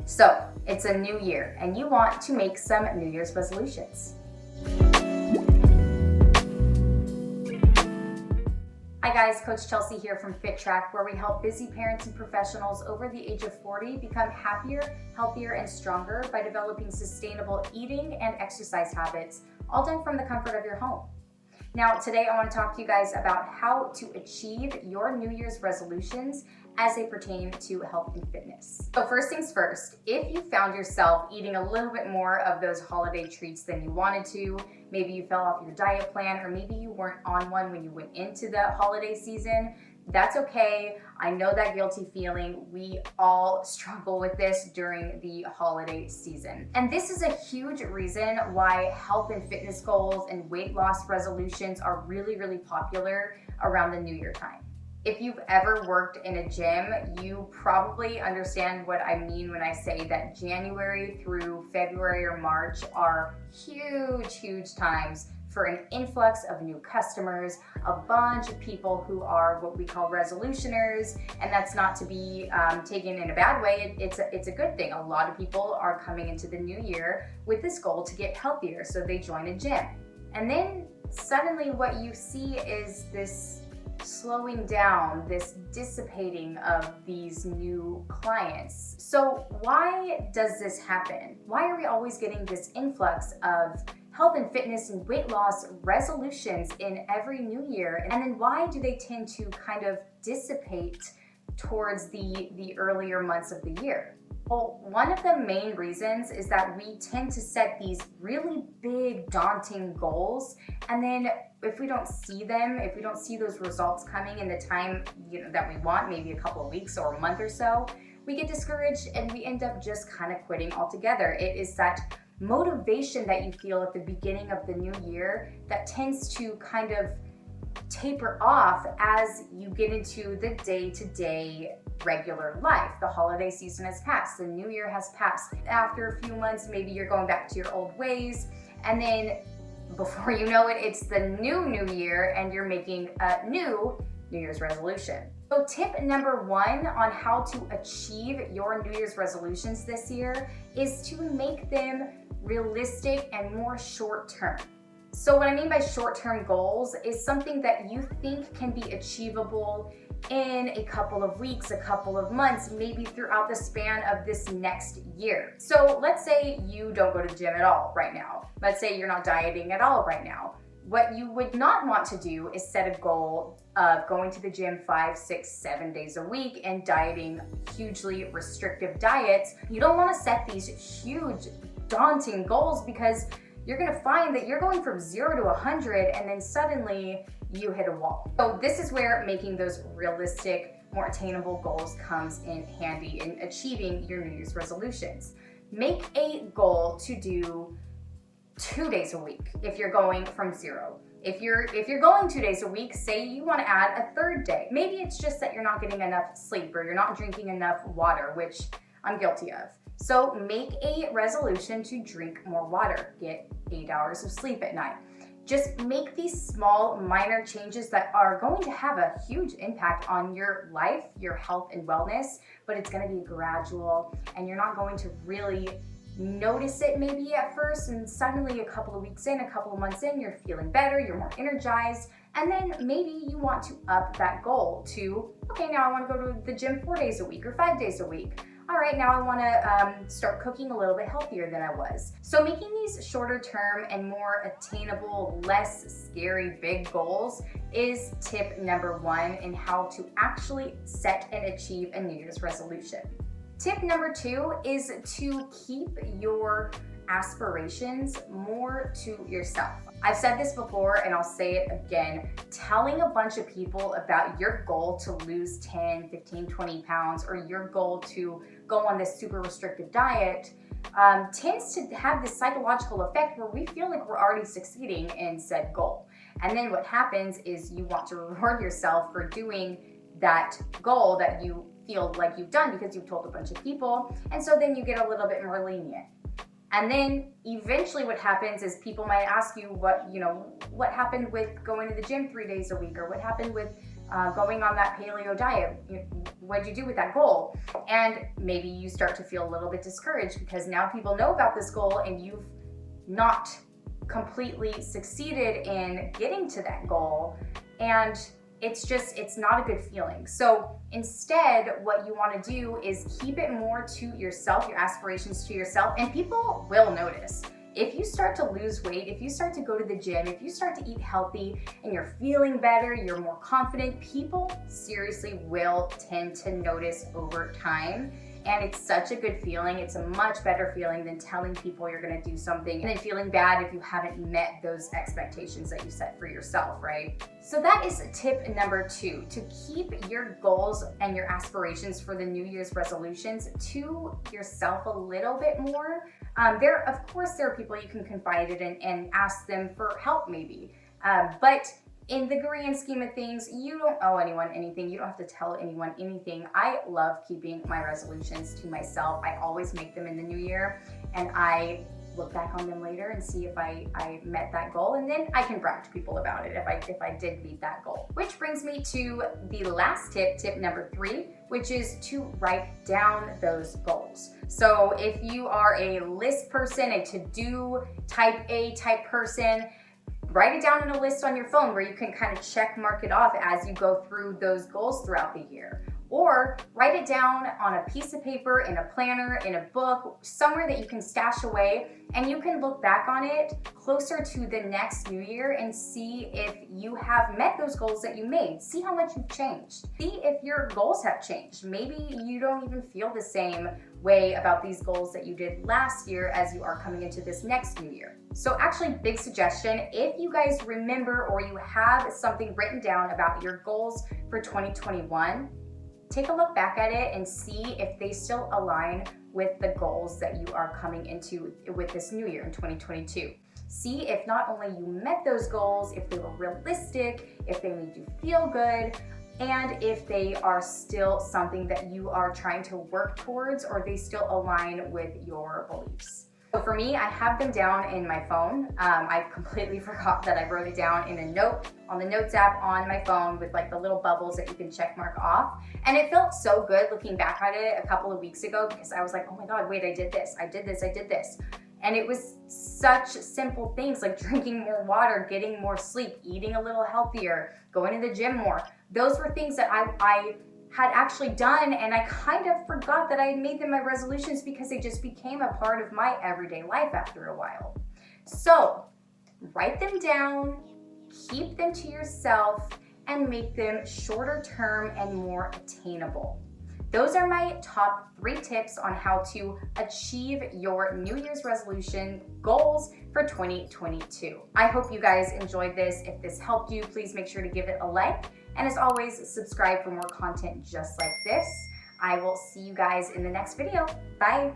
So it's a new year and you want to make some New Year's resolutions. Hi guys, Coach Chelsea here from FitTRAC, where we help busy parents and professionals over the age of 40 become happier, healthier, and stronger by developing sustainable eating and exercise habits, all done from the comfort of your home. Now, today I want to talk to you guys about how to achieve your New Year's resolutions as they pertain to health and fitness. So first things first, if you found yourself eating a little bit more of those holiday treats than you wanted to, maybe you fell off your diet plan, or maybe you weren't on one when you went into the holiday season, that's okay. I know that guilty feeling. We all struggle with this during the holiday season. And this is a huge reason why health and fitness goals and weight loss resolutions are really, really popular around the New Year time. If you've ever worked in a gym, you probably understand what I mean when I say that January through February or March are huge times for an influx of new customers, a bunch of people who are what we call resolutioners, and that's not to be taken in a bad way. It's a good thing. A lot of people are coming into the new year with this goal to get healthier, so they join a gym. And then suddenly what you see is this slowing down, this dissipating of these new clients. So why does this happen? Why are we always getting this influx of health and fitness and weight loss resolutions in every new year? And then why do they tend to kind of dissipate towards the earlier months of the year? Well, one of the main reasons is that we tend to set these really big, daunting goals, and then if we don't see them, if we don't see those results coming in the time that we want, maybe a couple of weeks or a month or so, we get discouraged and we end up just kind of quitting altogether. It is that motivation that you feel at the beginning of the new year that tends to kind of taper off as you get into the day-to-day regular life. The holiday season has passed, the new year has passed. After a few months, maybe you're going back to your old ways, and then before you know it, it's the new year and you're making a new New Year's resolution. So tip number one on how to achieve your New Year's resolutions this year is to make them realistic and more short-term. So what I mean by short-term goals is something that you think can be achievable in a couple of weeks, a couple of months, maybe throughout the span of this next year. So let's say you don't go to the gym at all right now. Let's say you're not dieting at all right now. What you would not want to do is set a goal of going to the gym 5, 6, 7 days a week and dieting hugely restrictive diets. You don't want to set these huge, daunting goals because you're gonna find that you're going from 0 to 100 and then suddenly you hit a wall. So this is where making those realistic, more attainable goals comes in handy in achieving your New Year's resolutions. Make a goal to do 2 days a week if you're going from 0. If you're going 2 days a week, say you want to add a third day. Maybe it's just that you're not getting enough sleep or you're not drinking enough water, which I'm guilty of. So make a resolution to drink more water, get 8 hours of sleep at night. Just make these small, minor changes that are going to have a huge impact on your life, your health and wellness, but it's going to be gradual and you're not going to really notice it maybe at first, and suddenly a couple of weeks in, a couple of months in, you're feeling better, you're more energized, and then maybe you want to up that goal to, okay, now I want to go to the gym 4 days a week or 5 days a week. All right, now I want to start cooking a little bit healthier than I was. So making these shorter term and more attainable, less scary big goals is tip number one in how to actually set and achieve a New Year's resolution. Tip number two is to keep your aspirations more to yourself. I've said this before and I'll say it again. Telling a bunch of people about your goal to lose 10, 15, 20 pounds or your goal to go on this super restrictive diet tends to have this psychological effect where we feel like we're already succeeding in said goal. And then what happens is you want to reward yourself for doing that goal that you feel like you've done because you've told a bunch of people. And so then you get a little bit more lenient. And then eventually what happens is people might ask you what happened with going to the gym 3 days a week, or what happened with going on that paleo diet. What'd you do with that goal? And maybe you start to feel a little bit discouraged because now people know about this goal and you've not completely succeeded in getting to that goal. And it's not a good feeling. So instead, what you want to do is keep it more to yourself, your aspirations to yourself, and people will notice. If you start to lose weight, if you start to go to the gym, if you start to eat healthy and you're feeling better, you're more confident, people seriously will tend to notice over time. And it's such a good feeling. It's a much better feeling than telling people you're gonna do something and then feeling bad if you haven't met those expectations that you set for yourself, right? So that is tip number 2, to keep your goals and your aspirations for the New Year's resolutions to yourself a little bit more. Of course, there are people you can confide in and ask them for help maybe, but in the grand scheme of things, you don't owe anyone anything. You don't have to tell anyone anything. I love keeping my resolutions to myself. I always make them in the new year, and I look back on them later and see if I met that goal, and then I can brag to people about it if I did meet that goal. Which brings me to the last tip number 3, which is to write down those goals. So if you are a list person, a to-do type A type person, write it down in a list on your phone where you can kind of check mark it off as you go through those goals throughout the year. Or write it down on a piece of paper, in a planner, in a book, somewhere that you can stash away, and you can look back on it closer to the next new year and see if you have met those goals that you made. See how much you've changed. See if your goals have changed. Maybe you don't even feel the same way about these goals that you did last year as you are coming into this next new year. So actually, big suggestion, if you guys remember or you have something written down about your goals for 2021, take a look back at it and see if they still align with the goals that you are coming into with this new year in 2022. See if not only you met those goals, if they were realistic, if they made you feel good, and if they are still something that you are trying to work towards or they still align with your beliefs. So for me, I have them down in my phone. I completely forgot that I wrote it down in a note on the Notes app on my phone with like the little bubbles that you can check mark off. And it felt so good looking back at it a couple of weeks ago because I was like, oh my God, wait, I did this, I did this, I did this. And it was such simple things like drinking more water, getting more sleep, eating a little healthier, going to the gym more. Those were things that I had actually done, and I kind of forgot that I had made them my resolutions because they just became a part of my everyday life after a while. So write them down, keep them to yourself, and make them shorter term and more attainable. Those are my top 3 tips on how to achieve your New Year's resolution goals for 2022. I hope you guys enjoyed this. If this helped you, please make sure to give it a like. And as always, subscribe for more content just like this. I will see you guys in the next video. Bye.